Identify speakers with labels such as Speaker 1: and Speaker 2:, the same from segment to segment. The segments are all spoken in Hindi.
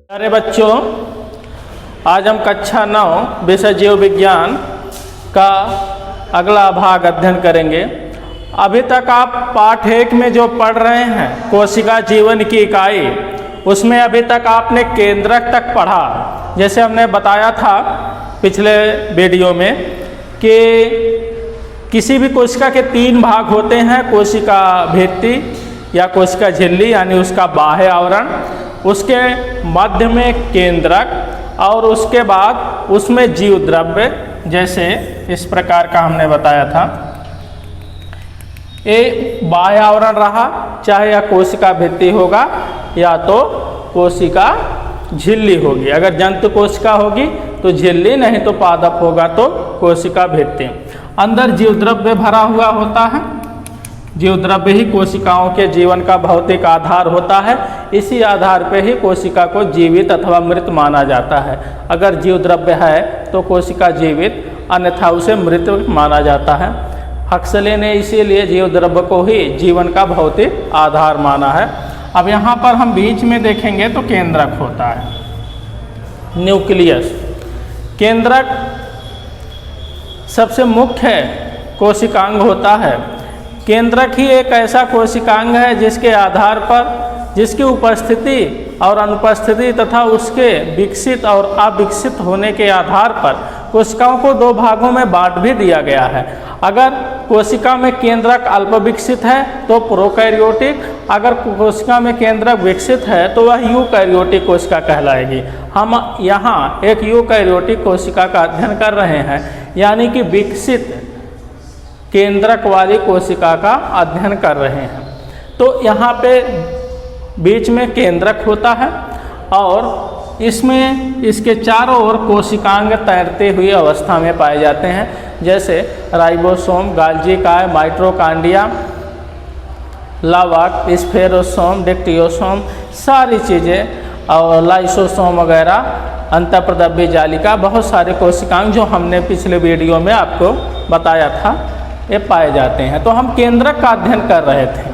Speaker 1: प्यारे बच्चों, आज हम कक्षा 9 विषय जीव विज्ञान का अगला भाग अध्ययन करेंगे। अभी तक आप पाठ 1 में जो पढ़ रहे हैं कोशिका जीवन की इकाई, उसमें अभी तक आपने केंद्रक तक पढ़ा। जैसे हमने बताया था पिछले वीडियो में कि किसी भी कोशिका के 3 भाग होते हैं, कोशिका भित्ति या कोशिका झिल्ली यानी उसका बाह्य आवरण, उसके मध्य में केंद्रक और उसके बाद उसमें जीव द्रव्य। जैसे इस प्रकार का हमने बताया था, ये बाह्य आवरण रहा, चाहे यह कोशिका भित्ति होगा या तो कोशिका झिल्ली होगी। अगर जंतु कोशिका होगी तो झिल्ली, नहीं तो पादप होगा तो कोशिका भित्ति। अंदर जीव द्रव्य भरा हुआ होता है। जीव द्रव्य ही कोशिकाओं के जीवन का भौतिक आधार होता है। इसी आधार पर ही कोशिका को जीवित अथवा मृत माना जाता है। अगर जीव द्रव्य है तो कोशिका जीवित, अन्यथा उसे मृत माना जाता है। हक्सले ने इसीलिए जीव द्रव्य को ही जीवन का भौतिक आधार माना है। अब यहाँ पर हम बीच में देखेंगे तो केंद्रक होता है, न्यूक्लियस। केंद्रक सबसे मुख्य कोशिकांग होता है। केंद्रक ही एक ऐसा कोशिकांग है जिसके आधार पर, जिसकी उपस्थिति और अनुपस्थिति तथा उसके विकसित और अविकसित होने के आधार पर कोशिकाओं को 2 भागों में बांट भी दिया गया है। अगर कोशिका में केंद्रक अल्प विकसित है तो प्रोकैरियोटिक, अगर कोशिका में केंद्रक विकसित है तो वह यूकैरियोटिक कोशिका कहलाएगी। हम यहाँ एक यूकैरियोटिक कोशिका का अध्ययन कर रहे हैं, यानी कि विकसित केंद्रक वाली कोशिका का अध्ययन कर रहे हैं। तो यहाँ पे बीच में केंद्रक होता है और इसमें इसके चारों ओर कोशिकांग तैरते हुए अवस्था में पाए जाते हैं। जैसे राइबोसोम, गाल्जी काय, माइटोकॉन्ड्रिया, लावक, स्फेरोसोम, डिक्टियोसोम, सारी चीज़ें और लाइसोसोम वगैरह, अंतःप्रदव्य जालिका, बहुत सारे कोशिकांग जो हमने पिछले वीडियो में आपको बताया था, ये पाए जाते हैं। तो हम केंद्रक का अध्ययन कर रहे थे।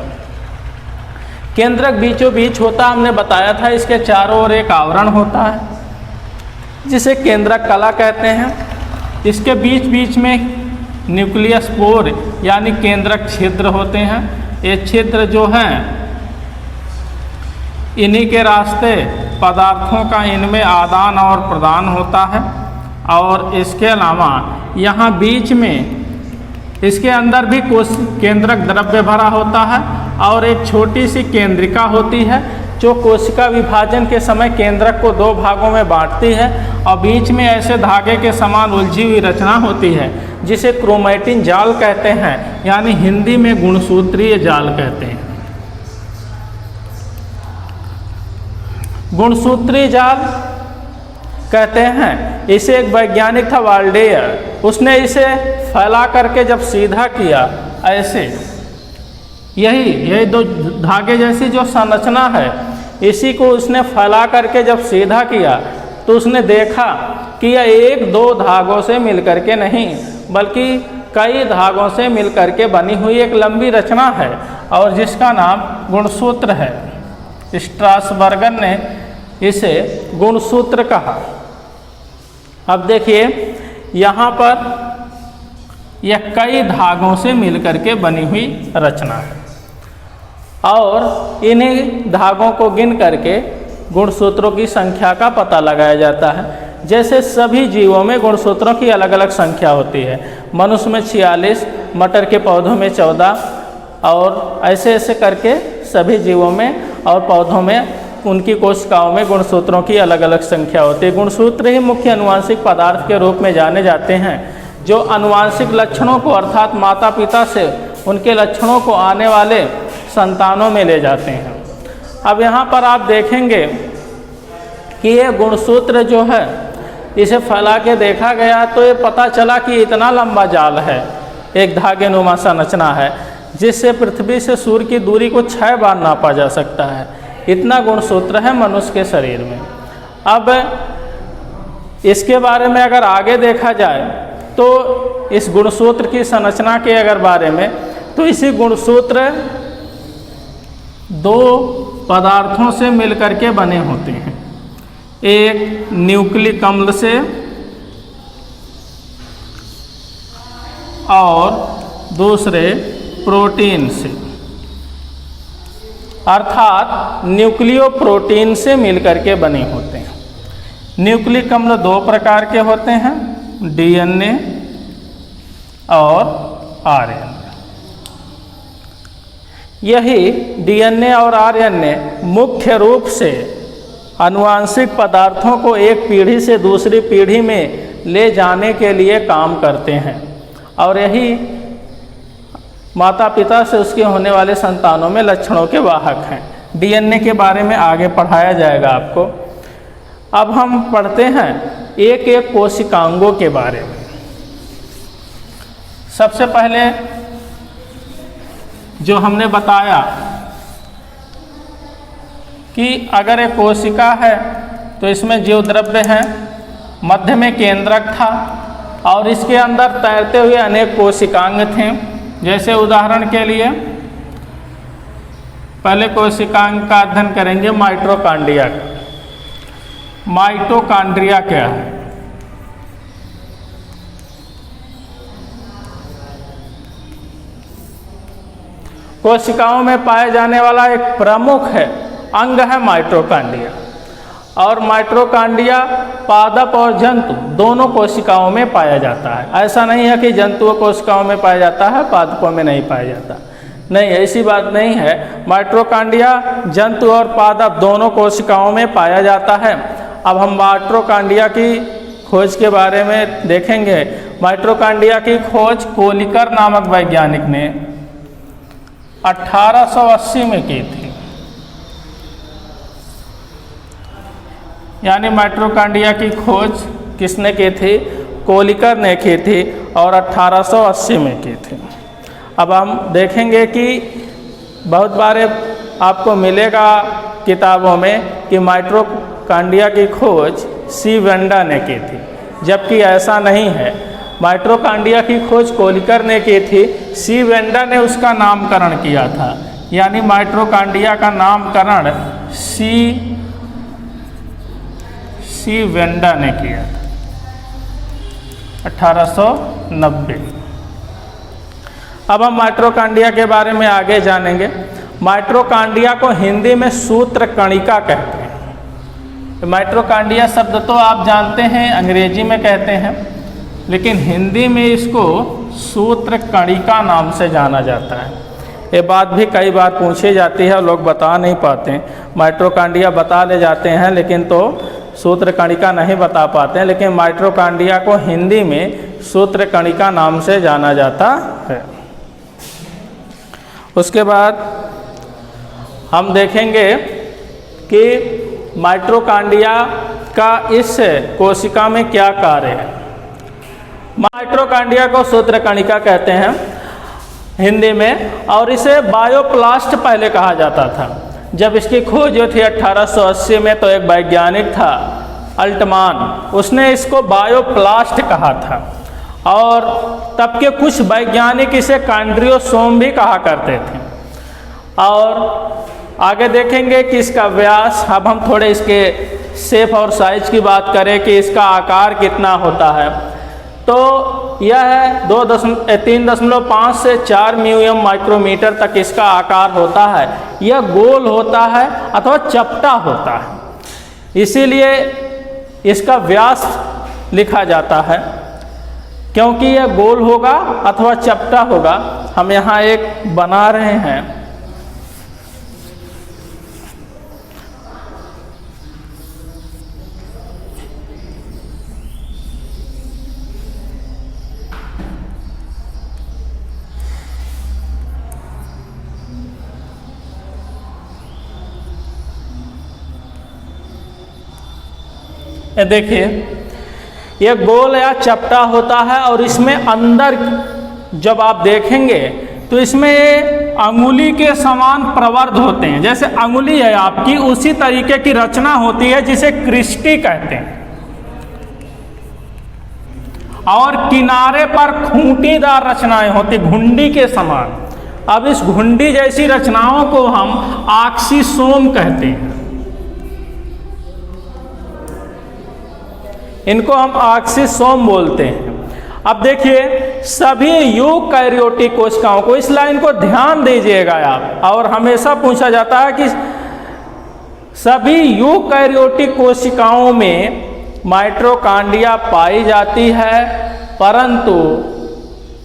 Speaker 1: केंद्रक बीचों बीच होता, हमने बताया था। इसके चारों ओर एक आवरण होता है जिसे केंद्रक कला कहते हैं। इसके बीच बीच में न्यूक्लियस पोर यानी केंद्रक छिद्र होते हैं। ये छिद्र जो हैं इन्हीं के रास्ते पदार्थों का इनमें आदान और प्रदान होता है। और इसके अलावा यहाँ बीच में इसके अंदर भी केंद्रक द्रव्य भरा होता है और एक छोटी सी केंद्रिका होती है जो कोशिका विभाजन के समय केंद्रक को 2 भागों में बांटती है। और बीच में ऐसे धागे के समान उलझी हुई रचना होती है जिसे क्रोमैटिन जाल कहते हैं, यानी हिंदी में गुणसूत्रीय जाल कहते हैं। गुणसूत्रीय जाल कहते हैं। इसे एक वैज्ञानिक था वाल्डेयर, उसने इसे फैला करके जब सीधा किया, ऐसे यही 2 धागे जैसी जो संरचना है, इसी को उसने फैला करके जब सीधा किया तो उसने देखा कि यह 1-2 धागों से मिलकर के नहीं बल्कि कई धागों से मिलकर के बनी हुई एक लंबी रचना है और जिसका नाम गुणसूत्र है। स्ट्रासबर्गर ने इसे गुणसूत्र कहा। अब देखिए यहाँ पर यह कई धागों से मिलकर के बनी हुई रचना है और इन्हीं धागों को गिन करके गुणसूत्रों की संख्या का पता लगाया जाता है। जैसे सभी जीवों में गुणसूत्रों की अलग अलग संख्या होती है। मनुष्य में 46, मटर के पौधों में 14 और ऐसे ऐसे करके सभी जीवों में और पौधों में, उनकी कोशिकाओं में गुणसूत्रों की अलग अलग संख्या होती है। गुणसूत्र ही मुख्य आनुवांशिक पदार्थ के रूप में जाने जाते हैं जो आनुवांशिक लक्षणों को अर्थात माता पिता से उनके लक्षणों को आने वाले संतानों में ले जाते हैं। अब यहाँ पर आप देखेंगे कि ये गुणसूत्र जो है इसे फैला के देखा गया तो ये पता चला कि इतना लंबा जाल है, एक धागे नुमा संरचना है जिससे पृथ्वी से सूर्य की दूरी को 6 बार नापा जा सकता है। इतना गुणसूत्र है मनुष्य के शरीर में। अब इसके बारे में अगर आगे देखा जाए तो इस गुणसूत्र की संरचना के अगर बारे में, तो इसी गुणसूत्र दो पदार्थों से मिलकर के बने होते हैं, एक न्यूक्लिक अम्ल से और दूसरे प्रोटीन से, अर्थात न्यूक्लियोप्रोटीन से मिलकर के बने होते हैं। न्यूक्लिक अम्ल दो प्रकार के होते हैं, डीएनए और आरएनए। यही डीएनए और आरएनए मुख्य रूप से आनुवांशिक पदार्थों को एक पीढ़ी से दूसरी पीढ़ी में ले जाने के लिए काम करते हैं और यही माता पिता से उसके होने वाले संतानों में लक्षणों के वाहक हैं। डीएनए के बारे में आगे पढ़ाया जाएगा आपको। अब हम पढ़ते हैं एक एक कोशिकांगों के बारे में। सबसे पहले जो हमने बताया कि अगर एक कोशिका है तो इसमें जीव द्रव्य है, मध्य में केंद्रक था और इसके अंदर तैरते हुए अनेक कोशिकांग थे। जैसे उदाहरण के लिए पहले कोशिकांग का अध्ययन करेंगे माइटोकॉन्ड्रिया का। माइटोकॉन्ड्रिया क्या है? कोशिकाओं में पाए जाने वाला एक प्रमुख अंग है माइटोकॉन्ड्रिया। और माइटोकॉन्ड्रिया पादप और जंतु दोनों कोशिकाओं में पाया जाता है। ऐसा नहीं है कि जंतु कोशिकाओं में पाया जाता है, पादपों में नहीं पाया जाता, नहीं, ऐसी बात नहीं है। माइटोकॉन्ड्रिया जंतु और पादप दोनों कोशिकाओं में पाया जाता है। अब हम माइटोकॉन्ड्रिया की खोज के बारे में देखेंगे। माइटोकॉन्ड्रिया की खोज कोलिकर नामक वैज्ञानिक ने 1880 में की थी। यानी माइटोकॉन्ड्रिया की खोज किसने की थी? कोलिकर ने की थी और 1880 में की थी। अब हम देखेंगे कि बहुत बार आपको मिलेगा किताबों में कि माइटोकॉन्ड्रिया की खोज सी वेंडा ने की थी, जबकि ऐसा नहीं है। माइटोकॉन्ड्रिया की खोज कोलिकर ने की थी, सी वेंडा ने उसका नामकरण किया था। यानी माइटोकॉन्ड्रिया का नामकरण सी वेंडा ने किया था 1890। अब हम माइटोकॉन्ड्रिया के बारे में आगे जानेंगे। माइटोकॉन्ड्रिया को हिंदी में सूत्रकणिका कहते हैं। माइटोकॉन्ड्रिया शब्द तो आप जानते हैं, अंग्रेजी में कहते हैं, लेकिन हिंदी में इसको सूत्रकणिका नाम से जाना जाता है। ये बात भी कई बार पूछी जाती है, लोग बता नहीं पाते। माइटोकॉन्ड्रिया बता ले जाते हैं लेकिन तो सूत्रकणिका नहीं बता पाते हैं। लेकिन माइटोकॉन्ड्रिया को हिंदी में सूत्रकणिका नाम से जाना जाता है। उसके बाद हम देखेंगे कि माइटोकॉन्ड्रिया का इस कोशिका में क्या कार्य है। माइटोकॉन्ड्रिया को सूत्रकणिका कहते हैं हिंदी में, और इसे बायोप्लास्ट पहले कहा जाता था। जब इसकी खोज जो थी 1880 में, तो एक वैज्ञानिक था अल्टमान, उसने इसको बायोप्लास्ट कहा था। और तब के कुछ वैज्ञानिक इसे कॉन्ड्रियोसोम भी कहा करते थे। और आगे देखेंगे कि इसका व्यास, अब हम थोड़े इसके शेप और साइज की बात करें कि इसका आकार कितना होता है, तो यह है 3.5 से 4 म्यूएम माइक्रोमीटर तक इसका आकार होता है। यह गोल होता है अथवा चपटा होता है, इसीलिए इसका व्यास लिखा जाता है, क्योंकि यह गोल होगा अथवा चपटा होगा। हम यहाँ एक बना रहे हैं। ये देखिए, ये गोल या चपटा होता है और इसमें अंदर जब आप देखेंगे तो इसमें अंगुली के समान प्रवर्ध होते हैं। जैसे अंगुली है आपकी, उसी तरीके की रचना होती है जिसे क्रिस्टी कहते हैं। और किनारे पर खूंटीदार रचनाएं होती, घुंडी के समान। अब इस घुंडी जैसी रचनाओं को हम ऑक्सीसोम कहते हैं। इनको हम ऑक्सीसोम बोलते हैं। अब देखिए सभी यूकैरियोटिक कोशिकाओं को, इस लाइन को ध्यान दीजिएगा आप, और हमेशा पूछा जाता है कि सभी यूकैरियोटिक कोशिकाओं में माइटोकॉन्ड्रिया पाई जाती है, परंतु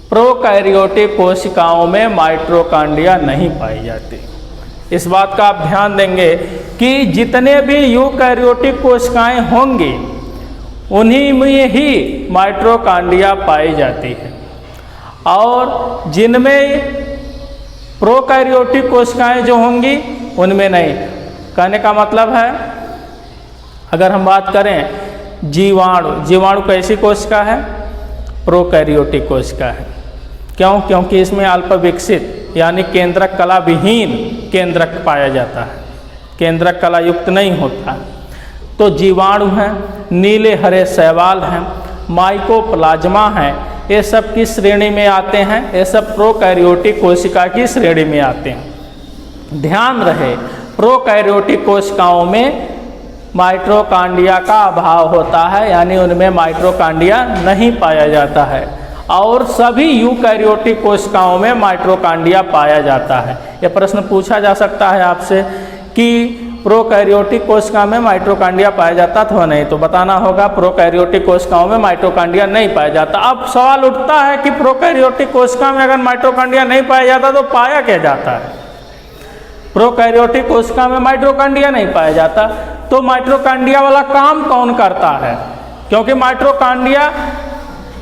Speaker 1: प्रोकैरियोटिक कोशिकाओं में माइटोकॉन्ड्रिया नहीं पाई जाती। इस बात का आप ध्यान देंगे कि जितने भी यूकैरियोटिक कोशिकाएं होंगी उन्हीं में ही माइटोकॉन्ड्रिया पाई जाती है, और जिनमें प्रोकैरियोटिक कोशिकाएं जो होंगी उनमें नहीं। कहने का मतलब है, अगर हम बात करें जीवाणु, जीवाणु कैसी कोशिका है? प्रोकैरियोटिक कोशिका है। क्यों? क्योंकि इसमें अल्प विकसित यानी केंद्रक कला विहीन केंद्रक पाया जाता है, केंद्रक कला युक्त नहीं होता। तो जीवाणु हैं, नीले हरे शैवाल हैं, माइकोप्लाज्मा हैं, ये सब किस श्रेणी में आते हैं? ये सब प्रोकैरियोटिक कोशिका की श्रेणी में आते हैं। ध्यान रहे, प्रोकैरियोटिक कोशिकाओं में माइटोकॉन्ड्रिया का अभाव होता है, यानी उनमें माइटोकॉन्ड्रिया नहीं पाया जाता है, और सभी यूकैरियोटिक कोशिकाओं में माइटोकॉन्ड्रिया पाया जाता है। यह प्रश्न पूछा जा सकता है आपसे कि प्रोकैरियोटिक कोशिका में माइटोकॉन्ड्रिया पाया जाता था नहीं, तो बताना होगा प्रोकैरियोटिक कोशिकाओं में माइटोकॉन्ड्रिया नहीं पाया जाता। अब सवाल उठता है कि प्रोकैरियोटिक कोशिका में अगर माइटोकॉन्ड्रिया नहीं पाया जाता तो पाया क्या जाता है? प्रोकैरियोटिक कोशिका में माइटोकॉन्ड्रिया नहीं पाया जाता, तो माइटोकॉन्ड्रिया वाला काम कौन करता है? क्योंकि माइटोकॉन्ड्रिया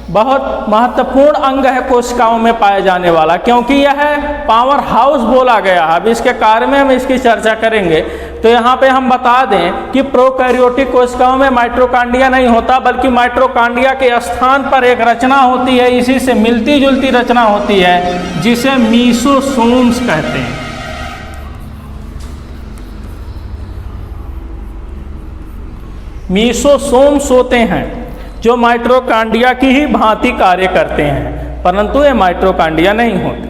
Speaker 1: बहुत महत्वपूर्ण अंग है कोशिकाओं में पाए जाने वाला, क्योंकि यह पावर हाउस बोला गया है। अब इसके कार्य में हम इसकी चर्चा करेंगे। तो यहाँ पे हम बता दें कि प्रोकैरियोटिक कोशिकाओं में माइटोकॉन्ड्रिया नहीं होता, बल्कि माइटोकॉन्ड्रिया के स्थान पर एक रचना होती है, इसी से मिलती जुलती रचना होती है, जिसे मीसोसोम्स कहते हैं। मीसोसोम्स होते हैं जो माइटोकॉन्ड्रिया की ही भांति कार्य करते हैं, परंतु ये माइटोकॉन्ड्रिया नहीं होते।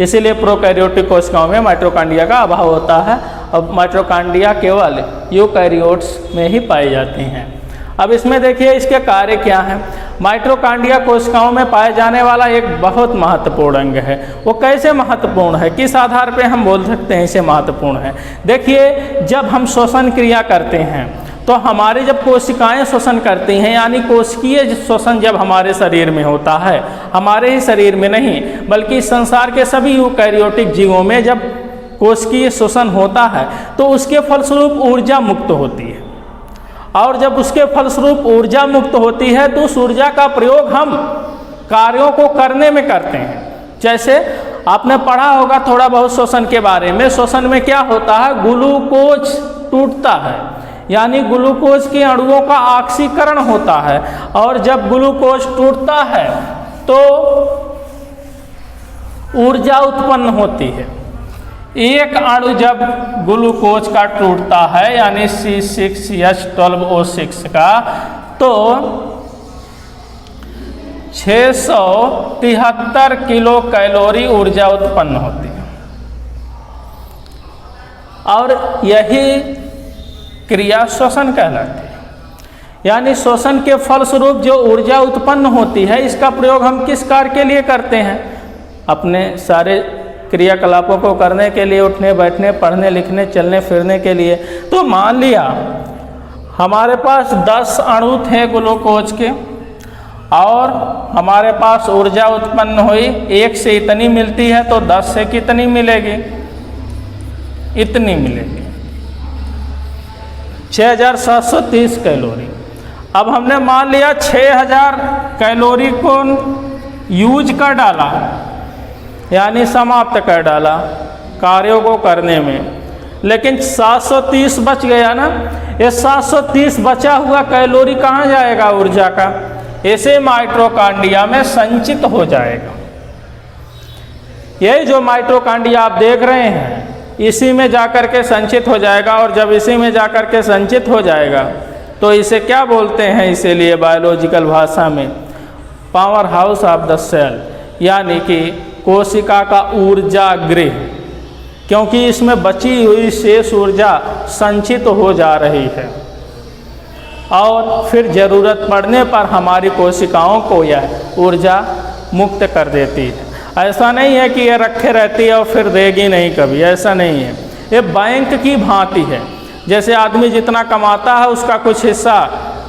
Speaker 1: इसीलिए प्रोकैरियोटिक कोशिकाओं में माइटोकॉन्ड्रिया का अभाव होता है, और माइटोकॉन्ड्रिया केवल यूकैरियोट्स में ही पाई जाती हैं। अब इसमें देखिए इसके कार्य क्या हैं। माइटोकॉन्ड्रिया कोशिकाओं में पाए जाने वाला एक बहुत महत्वपूर्ण अंग है। वो कैसे महत्वपूर्ण है, किस आधार पर हम बोल सकते हैं इसे महत्वपूर्ण है? देखिए, जब हम श्वसन क्रिया करते हैं तो हमारी जब कोशिकाएं श्वसन करती हैं, यानी कोशिकीय श्वसन जब हमारे शरीर में होता है, हमारे ही शरीर में नहीं बल्कि संसार के सभी यूकैरियोटिक जीवों में जब कोशिकीय श्वसन होता है तो उसके फलस्वरूप ऊर्जा मुक्त होती है, और जब उसके फलस्वरूप ऊर्जा मुक्त होती है तो उस ऊर्जा का प्रयोग हम कार्यों को करने में करते हैं। जैसे आपने पढ़ा होगा थोड़ा बहुत श्वसन के बारे में। श्वसन में क्या होता है? ग्लूकोज टूटता है, यानी ग्लूकोज के अणुओं का ऑक्सीकरण होता है, और जब ग्लूकोज टूटता है तो ऊर्जा उत्पन्न होती है। एक अणु जब ग्लूकोज का टूटता है, यानी C6H12O6 का, तो 673 किलो कैलोरी ऊर्जा उत्पन्न होती है, और यही क्रिया श्वसन कहलाती है। यानी श्वसन के फलस्वरूप जो ऊर्जा उत्पन्न होती है, इसका प्रयोग हम किस कार्य के लिए करते हैं? अपने सारे क्रियाकलापों को करने के लिए, उठने बैठने, पढ़ने लिखने, चलने फिरने के लिए। तो मान लिया हमारे पास 10 अणु थे ग्लूकोज के, और हमारे पास ऊर्जा उत्पन्न हुई, 1 से इतनी मिलती है, तो 10 से कितनी मिलेगी? इतनी मिलेगी, 6730 कैलोरी। अब हमने मान लिया 6000 कैलोरी को यूज कर डाला, यानी समाप्त कर डाला कार्यों को करने में, लेकिन 730 बच गया ना। ये 730 बचा हुआ कैलोरी कहाँ जाएगा ऊर्जा का? ऐसे माइटोकॉन्ड्रिया में संचित हो जाएगा। यही जो माइटोकॉन्ड्रिया आप देख रहे हैं, इसी में जाकर के संचित हो जाएगा, और जब इसी में जाकर के संचित हो जाएगा तो इसे क्या बोलते हैं? इसीलिए बायोलॉजिकल भाषा में power house of the cell, यानी कि कोशिका का ऊर्जा गृह, क्योंकि इसमें बची हुई शेष ऊर्जा संचित हो जा रही है और फिर ज़रूरत पड़ने पर हमारी कोशिकाओं को यह ऊर्जा मुक्त कर देती है। ऐसा नहीं है कि ये रखे रहती है और फिर देगी नहीं कभी, ऐसा नहीं है। ये बैंक की भांति है। जैसे आदमी जितना कमाता है उसका कुछ हिस्सा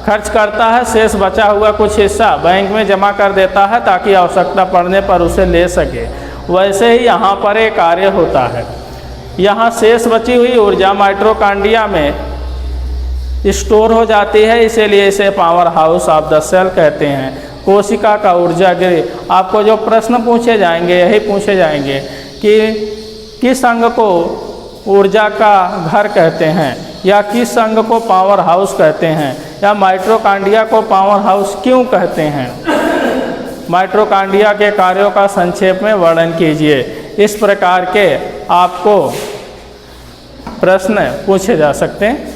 Speaker 1: खर्च करता है, शेष बचा हुआ कुछ हिस्सा बैंक में जमा कर देता है ताकि आवश्यकता पड़ने पर उसे ले सके, वैसे ही यहाँ पर एक कार्य होता है। यहाँ शेष बची हुई ऊर्जा माइटोकॉन्ड्रिया में स्टोर हो जाती है, इसीलिए इसे power house of the cell कहते हैं, कोशिका का ऊर्जा गृह। आपको जो प्रश्न पूछे जाएंगे यही पूछे जाएंगे कि किस अंग को ऊर्जा का घर कहते हैं, या किस अंग को पावर हाउस कहते हैं, या माइटोकॉन्ड्रिया को पावर हाउस क्यों कहते हैं। माइटोकॉन्ड्रिया के कार्यों का संक्षेप में वर्णन कीजिए। इस प्रकार के आपको प्रश्न पूछे जा सकते हैं।